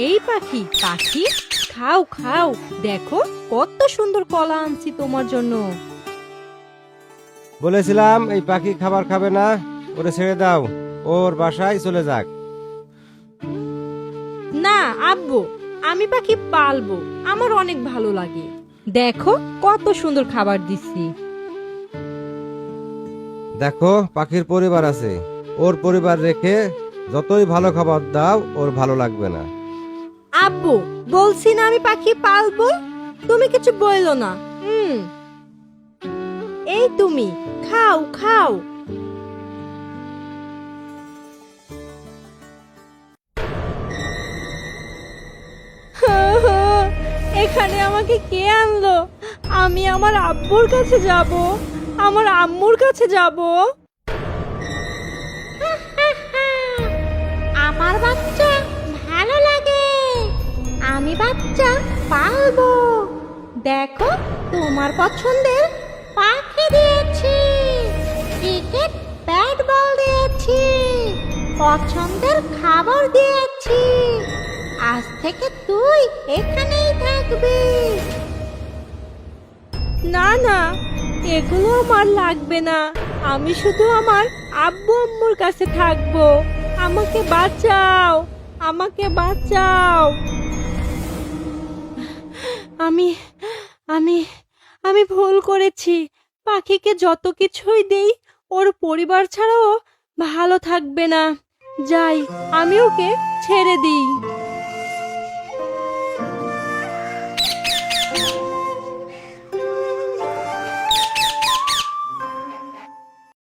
এই পাখি পাখি, খাও খাও, দেখো কত সুন্দর কলা আনছি তোমার জন্য। বলেছিলাম এই পাখি খাবার খাবে না, ওরে ছেড়ে দাও, ওর বাসায় চলে যাক। না আব্বু, আমি পাখি পালবো, আমার অনেক ভালো লাগে। দেখো কত সুন্দর খাবার দিচ্ছি। দেখো পাখির পরিবার আছে, ওর পরিবার রেখে যতই ভালো খাবার দাও ওর ভালো লাগবে না। আব্বু, বলছি না আমি পাখি পালবো, তুমি কিছু বললো না। এই তুমি খাও খাও। এখানে আমাকে কে আনলো? আমি আমার আব্বুর কাছে যাব, আমার আম্মুর কাছে যাব। আমার বাচ্চা ভালো লাগে, আমি বাচ্চা পালবো। দেখো তোমার পছন্দের পাখি দিয়েছি, ক্রিকেট ব্যাট বল দিয়েছি, পছন্দের খাবার দিয়েছি। আজ থেকে তুই এখানেই থাকবি। না না, এগুলো আমার লাগবে না, আমি শুধু আমার আব্বু আম্মুর কাছে থাকবো। আমাকে বাঁচাও, আমাকে বাঁচাও। আমি আমি আমি ভুল করেছি। পাখিকে যত কিছুই দেই ওর পরিবার ছাড়াও ভালো থাকবে না। যাই, আমি ওকে ছেড়ে দিই।